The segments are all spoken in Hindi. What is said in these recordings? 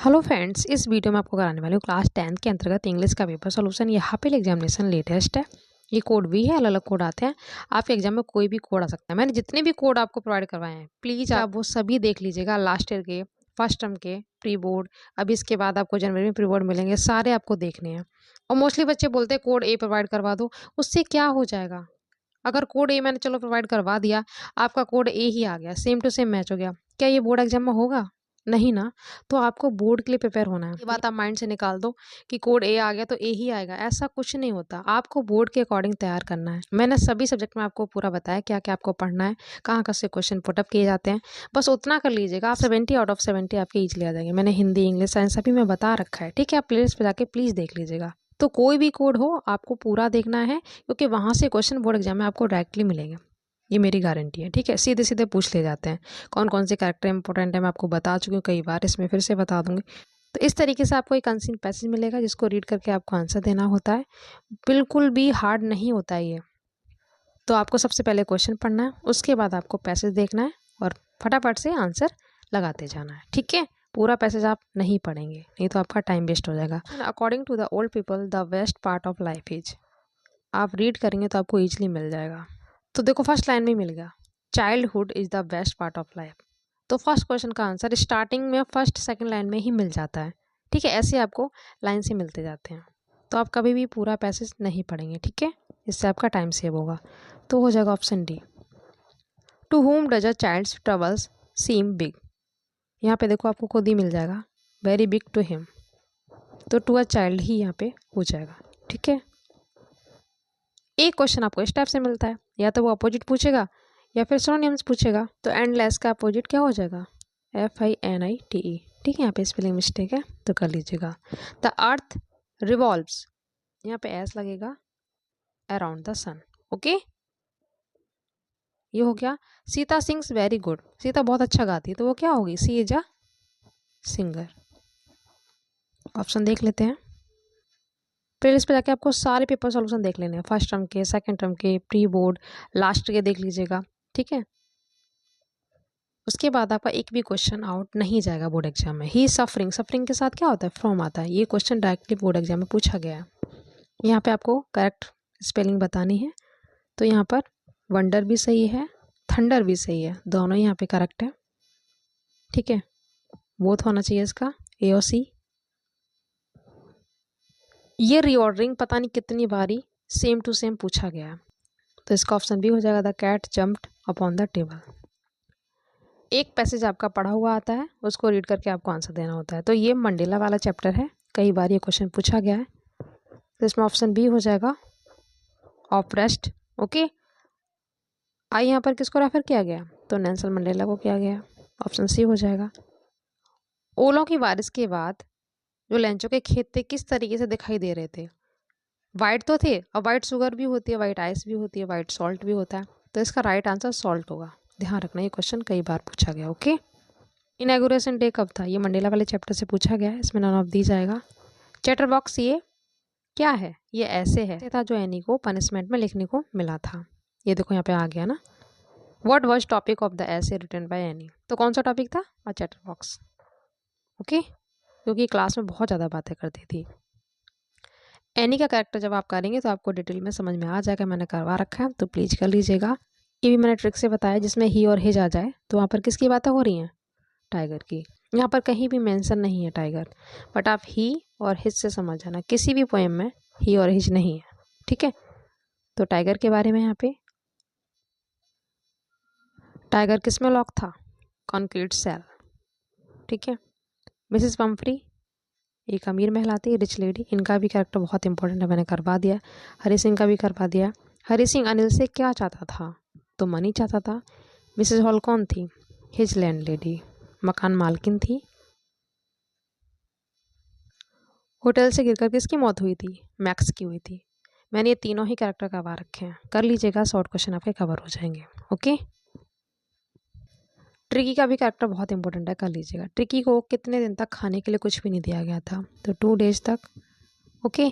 हेलो फ्रेंड्स, इस वीडियो में आपको कराने वाली हूँ क्लास 10 के अंतर्गत इंग्लिश का पेपर सोल्यूशन। यहाँ पे एग्जामिनेशन लेटेस्ट है। ये कोड भी है, अलग अलग कोड आते हैं। आपके एग्जाम में कोई भी कोड आ सकता है। मैंने जितने भी कोड आपको प्रोवाइड करवाए हैं, प्लीज़ आप वो सभी देख लीजिएगा। लास्ट ईयर के, फर्स्ट टर्म के, प्री बोर्ड, अभी इसके बाद आपको जनवरी में प्री बोर्ड मिलेंगे, सारे आपको देखने हैं। और मोस्टली बच्चे बोलते हैं कोड ए प्रोवाइड करवा दो। उससे क्या हो जाएगा? अगर कोड ए मैंने चलो प्रोवाइड करवा दिया, आपका कोड ए ही आ गया, सेम टू सेम मैच हो गया, क्या ये बोर्ड एग्जाम में होगा? नहीं ना। तो आपको बोर्ड के लिए प्रिपेयर होना है। ये बात आप माइंड से निकाल दो कि कोड ए आ गया तो ए ही आएगा, ऐसा कुछ नहीं होता। आपको बोर्ड के अकॉर्डिंग तैयार करना है। मैंने सभी सब्जेक्ट में आपको पूरा बताया क्या क्या आपको पढ़ना है, कहाँ कहाँ से क्वेश्चन पुटअप किए जाते हैं। बस उतना कर लीजिएगा, आप 70 आउट ऑफ 70 आपके ईजिली आ जाएंगे। मैंने हिंदी, इंग्लिश, साइंस सभी में बता रखा है, ठीक है। आप प्लेलिस्ट पे जाके प्लीज़ देख लीजिएगा। तो कोई भी कोड हो आपको पूरा देखना है, क्योंकि वहाँ से क्वेश्चन बोर्ड एग्जाम में आपको डायरेक्टली मिलेंगे। ये मेरी गारंटी है, ठीक है। सीधे सीधे पूछ ले जाते हैं। कौन कौन से कैरेक्टर इंपॉर्टेंट है मैं आपको बता चुकी हूँ कई बार, इसमें फिर से बता दूंगी। तो इस तरीके से आपको एक अनसीन पैसेज मिलेगा जिसको रीड करके आपको आंसर देना होता है। बिल्कुल भी हार्ड नहीं होता है ये। तो आपको सबसे पहले क्वेश्चन पढ़ना है, उसके बाद आपको पैसेज देखना है और फटाफट से आंसर लगाते जाना है, ठीक है। पूरा पैसेज आप नहीं पढ़ेंगे, नहीं तो आपका टाइम वेस्ट हो जाएगा। According to the old people the best part of life is, आप रीड करेंगे तो आपको ईजिली मिल जाएगा। तो देखो फर्स्ट लाइन में मिल गया, childhood is the best part of life. तो फर्स्ट क्वेश्चन का आंसर स्टार्टिंग में फर्स्ट सेकंड लाइन में ही मिल जाता है, ठीक है। ऐसे आपको लाइन से मिलते जाते हैं। तो आप कभी भी पूरा पैसेज नहीं पढ़ेंगे, ठीक है। इससे आपका टाइम सेव होगा। तो हो जाएगा option D. To whom does a child's troubles seem big. यहाँ पे देखो आपको खुद ही मिल जाएगा, वेरी बिग टू हिम। तो टू अ चाइल्ड ही यहाँ पे हो जाएगा, ठीक है। एक क्वेश्चन आपको इस टाइप से मिलता है, या तो वो अपोजिट पूछेगा या फिर सिनोनिम्स पूछेगा। तो एंडलेस का अपोजिट क्या हो जाएगा? FINITE, ठीक है। यहाँ पे स्पेलिंग मिस्टेक है तो कर लीजिएगा। द अर्थ रिवॉल्व्स, यहाँ पे एस लगेगा, अराउंड द सन, ओके। ये हो गया। Sita sings very good, Sita बहुत अच्छा गाती है, तो वो क्या होगी? सी इज अ सिंगर। ऑप्शन देख लेते हैं। फिर इस पे जाके आपको सारे पेपर सॉल्यूशन देख लेने हैं, फर्स्ट टर्म के, सेकंड टर्म के, प्री बोर्ड, लास्ट के देख लीजिएगा, ठीक है। उसके बाद आपका एक भी क्वेश्चन आउट नहीं जाएगा बोर्ड एग्जाम में। ही सफरिंग, सफरिंग के साथ क्या होता है? फ्रॉम आता है। ये क्वेश्चन डायरेक्टली बोर्ड एग्जाम में पूछा गया है। यहाँ पे आपको करेक्ट स्पेलिंग बतानी है। तो यहाँ पर वंडर भी सही है, थंडर भी सही है, दोनों यहाँ पे करेक्ट है, ठीक है। बोथ होना चाहिए इसका, ए और सी। ये रीऑर्डरिंग पता नहीं कितनी बारी सेम टू सेम पूछा गया है, तो इसका ऑप्शन भी हो जाएगा, the cat jumped upon the table. एक पैसेज आपका पढ़ा हुआ आता है, उसको रीड करके आपको आंसर देना होता है। तो ये मंडेला वाला चैप्टर है, कई बार ये क्वेश्चन पूछा गया है, तो इसमें ऑप्शन बी हो जाएगा, ऑफ रेस्ट, ओके। आई यहाँ पर किसको रेफर किया गया? तो नेल्सन मंडेला को किया गया, ऑप्शन सी हो जाएगा। ओलों की बारिश के बाद जो लेंचों के खेत थे किस तरीके से दिखाई दे रहे थे? वाइट तो थे, और वाइट शुगर भी होती है, वाइट आइस भी होती है, वाइट सॉल्ट भी होता है। तो इसका राइट आंसर सॉल्ट होगा। ध्यान रखना, ये क्वेश्चन कई बार पूछा गया, ओके। इनॉग्रेशन डे कब था? ये मंडेला वाले चैप्टर से पूछा गया है, इसमें नन ऑफ दी जाएगा। चैटर बॉक्स ये क्या है? ये ऐसे है था जो एनी को पनिशमेंट में लिखने को मिला था। ये देखो यहाँ पे आ गया ना। What was topic of the essay written by any? तो कौन सा टॉपिक था? A chatter box, okay. क्योंकि क्लास में बहुत ज़्यादा बातें करती थी। एनी का कैरेक्टर जब आप करेंगे तो आपको डिटेल में समझ में आ जाएगा, मैंने करवा रखा है, तो प्लीज़ कर लीजिएगा। ये भी मैंने ट्रिक से बताया, जिसमें ही और हिज आ जाए तो वहाँ पर किसकी बातें हो रही हैं? टाइगर की। यहाँ पर कहीं भी मेंशन नहीं है टाइगर, बट आप ही और हिज से समझ जाना, किसी भी पोएम में ही और हिज नहीं है, ठीक है। तो टाइगर के बारे में यहाँ पे, टाइगर किस में लॉक था? कॉन्क्रीट सेल, ठीक है। मिसेस पंफ्री एक अमीर महिलाती, रिच लेडी, इनका भी कैरेक्टर बहुत इंपॉर्टेंट है, मैंने करवा दिया। हरी सिंह का भी करवा दिया। हरी सिंह अनिल से क्या चाहता था? तो मनी चाहता था। मिसेस हॉल कौन थी? हिज लैंड लेडी, मकान मालकिन थी। होटल से गिरकर किसकी मौत हुई थी? मैक्स की हुई थी। मैंने ये तीनों ही कैरेक्टर करवा रखे हैं, कर लीजिएगा, शॉर्ट क्वेश्चन आपके कवर हो जाएंगे, ओके। ट्रिकी का भी कैरेक्टर बहुत इंपॉर्टेंट है, कर लीजिएगा। ट्रिकी को कितने दिन तक खाने के लिए कुछ भी नहीं दिया गया था? तो 2 डेज तक, ओके।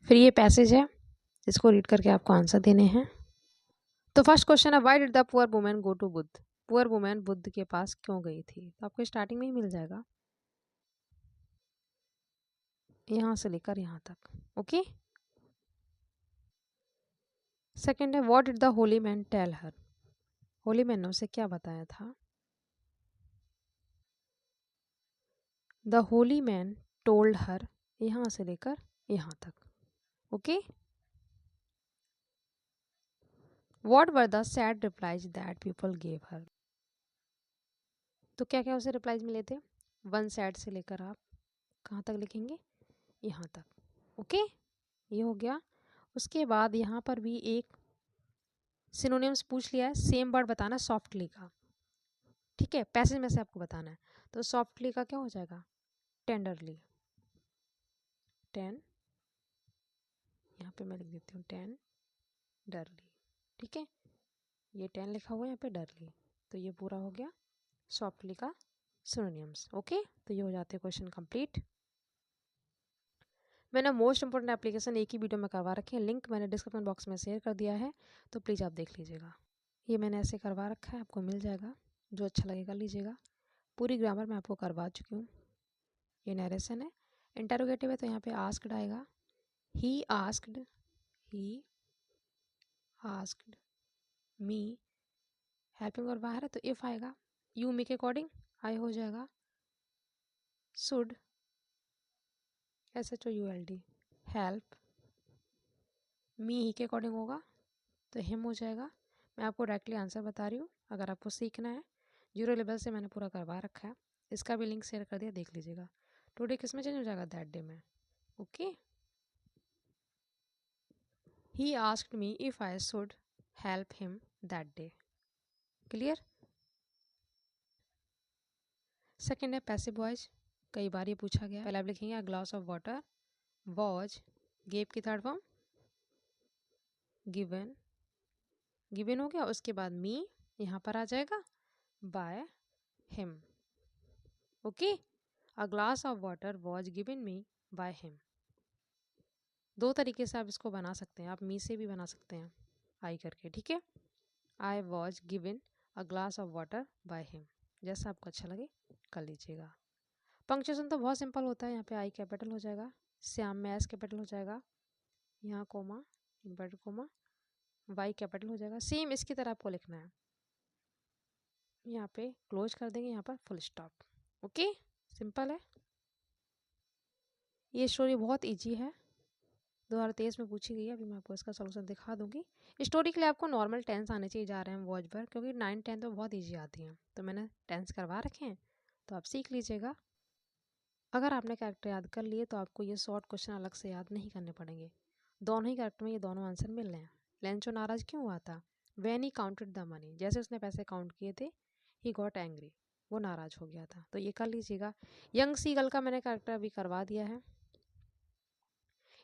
फिर ये पैसेज है, इसको रीड करके आपको आंसर देने हैं। तो फर्स्ट क्वेश्चन है, why did the poor women go to Buddha? Poor women Buddha के पास क्यों गई थी? तो आपको स्टार्टिंग में ही मिल जाएगा, यहाँ से लेकर यहाँ तक। ओके। सेकेंड है what did the holy man tell her. Holy man ने उसे क्या बताया था? The holy man told her, यहाँ से लेकर यहाँ तक। Okay. What were the sad replies that people gave her. तो क्या क्या उसे रिप्लाइज मिले थे? वन सैड से लेकर आप कहाँ तक लिखेंगे? यहाँ तक। ओके, ये हो गया। उसके बाद यहाँ पर भी एक सिनोनिम्स पूछ लिया है। सेम वर्ड बताना सॉफ्टली का, ठीक है, पैसेज में से आपको बताना है। तो सॉफ्टली का क्या हो जाएगा? टेंडरली। टेन, यहाँ पे मैं लिख देती हूँ टेंडरली, ठीक है। ये 10 लिखा हुआ है यहाँ पे डरली, तो ये पूरा हो गया सॉफ्टली का सिनोनिम्स। ओके, तो ये हो जाते हैं क्वेश्चन कंप्लीट। मैंने मोस्ट इंपोर्टेंट एप्लीकेशन एक ही वीडियो में करवा रखे हैं, लिंक मैंने डिस्क्रिप्शन बॉक्स में शेयर कर दिया है, तो प्लीज़ आप देख लीजिएगा। ये मैंने ऐसे करवा रखा है, आपको मिल जाएगा, जो अच्छा लगेगा लीजिएगा। पूरी ग्रामर मैं आपको करवा चुकी हूँ। ये नरेशन है। इंटरोगेटिव है तो यहाँ पे आस्क्ड आएगा। ही आस्क्ड मी, हेल्पिंग और बाहर है तो इफ़ आएगा। यू मी के अकॉर्डिंग आई हो जाएगा शुड, SHOULD, हेल्प। मी ही के अकॉर्डिंग होगा तो हिम हो जाएगा। मैं आपको डायरेक्टली आंसर बता रही हूँ, अगर आपको सीखना है 0 लेवल से मैंने पूरा करवा रखा है, इसका भी लिंक शेयर कर दिया, देख लीजिएगा। टुडे किस में चेंज हो जाएगा? दैट डे में। Okay. He asked me if I should help him that day. Clear. Second है पैसिव वॉइस, कई बार ये पूछा गया। पहले आप लिखेंगे a glass of water was, gave की थर्ड फॉर्म गिवन, गिवन हो गया। उसके बाद मी यहाँ पर आ जाएगा by him. Okay, a glass of water was given me by him. दो तरीके से आप इसको बना सकते हैं, आप मी से भी बना सकते हैं आई करके, ठीक है। I was given a glass of water by him, जैसा आपको अच्छा लगे कर लीजिएगा। पंक्चुएशन तो बहुत सिंपल होता है। यहाँ पे आई कैपिटल हो जाएगा, श्याम में एस कैपिटल हो जाएगा, यहाँ comma inverted comma, Y capital हो जाएगा। सेम इसकी तरह आपको लिखना है। यहाँ पे क्लोज कर देंगे, यहाँ पर फुल स्टॉप। ओके, सिंपल है। ये स्टोरी बहुत इजी है, 2023 में पूछी गई है। अभी मैं आपको इसका सोल्यूशन दिखा दूंगी। स्टोरी के लिए आपको नॉर्मल टेंस आने चाहिए जा रहे हैं वॉच पर, क्योंकि 9 10 तो बहुत ईजी आती हैं, तो मैंने टेंस करवा रखे हैं, तो आप सीख लीजिएगा। अगर आपने कैरेक्टर याद कर लिए तो आपको ये शॉर्ट क्वेश्चन अलग से याद नहीं करने पड़ेंगे। दोनों ही कैरेक्टर में ये दोनों आंसर मिल रहे हैं। लेंचो नाराज क्यों हुआ था? When he counted the money, जैसे उसने पैसे काउंट किए थे, ही गॉट एंग्री, वो नाराज हो गया था, तो ये कर लीजिएगा। यंग सीगल का मैंने कैरेक्टर अभी करवा दिया है।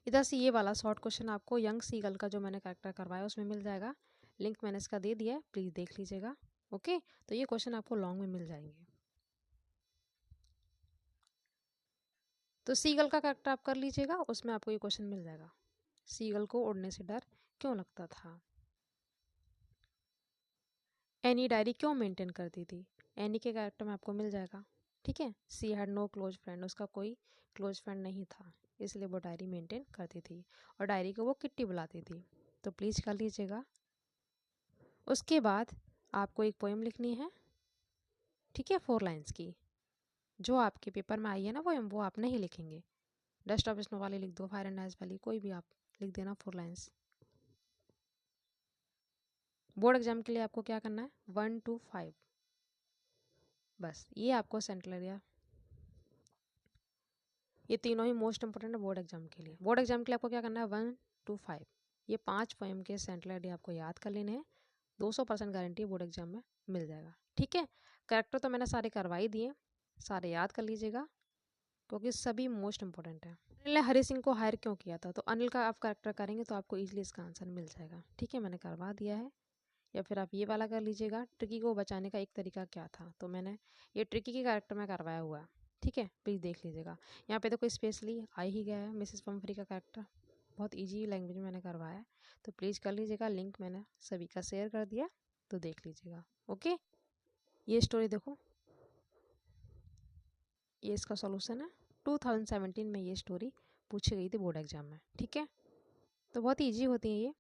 इधर से ये वाला शॉर्ट क्वेश्चन आपको यंग सीगल का जो मैंने कैरेक्टर करवाया उसमें मिल जाएगा, लिंक मैंने इसका दे दिया है, प्लीज़ देख लीजिएगा। ओके, तो ये क्वेश्चन आपको लॉन्ग में मिल जाएंगे। तो सीगल का कैरेक्टर आप कर लीजिएगा, उसमें आपको ये क्वेश्चन मिल जाएगा। सीगल को उड़ने से डर क्यों लगता था? एनी डायरी क्यों मेंटेन करती थी? एनी के कैरेक्टर में आपको मिल जाएगा, ठीक है। She had no close friend, उसका कोई क्लोज फ्रेंड नहीं था, इसलिए वो डायरी मेंटेन करती थी, और डायरी को वो किट्टी बुलाती थी, तो प्लीज़ कर लीजिएगा। उसके बाद आपको एक पोएम लिखनी है, ठीक है, 4 लाइन्स की, जो आपके पेपर में आई है ना पोएम, वो आप नहीं लिखेंगे। डस्ट ऑफ स्नो वाली लिख दो, फायर एंड आइस वाली, कोई भी आप लिख देना 4 लाइन्स। बोर्ड एग्जाम के लिए आपको क्या करना है? 1 to 5, बस ये आपको सेंट्रल एरिया, ये तीनों ही मोस्ट इंपोर्टेंट है बोर्ड एग्जाम के लिए। बोर्ड एग्जाम के लिए आपको क्या करना है? 1 to 5, ये 5 पोएम के सेंट्रल एरिया आपको याद कर लेने हैं। 200% गारंटी बोर्ड एग्जाम में मिल जाएगा, ठीक है। करेक्टर तो मैंने सारे करवा ही दिए, सारे याद कर लीजिएगा, क्योंकि सभी मोस्ट इंपॉर्टेंट है। अनिल ने हरी सिंह को हायर क्यों किया था? तो अनिल का आप करेक्टर करेंगे तो आपको इजीली इसका आंसर मिल जाएगा, ठीक है, मैंने करवा दिया है। या फिर आप ये वाला कर लीजिएगा, ट्रिकी को बचाने का एक तरीका क्या था, तो मैंने ये ट्रिकी के कैरेक्टर में करवाया हुआ है, ठीक है, प्लीज़ देख लीजिएगा। यहाँ पे तो कोई स्पेशली आ ही गया है, मिसेस पम्फ्री का कैरेक्टर बहुत ईजी लैंग्वेज में मैंने करवाया है, तो प्लीज़ कर लीजिएगा। लिंक मैंने सभी का शेयर कर दिया, तो देख लीजिएगा। ओके, ये स्टोरी देखो, ये इसका सॉल्यूशन है। 2017 में ये स्टोरी पूछी गई थी बोर्ड एग्जाम में। ठीक है, तो बहुत ईजी होती है ये।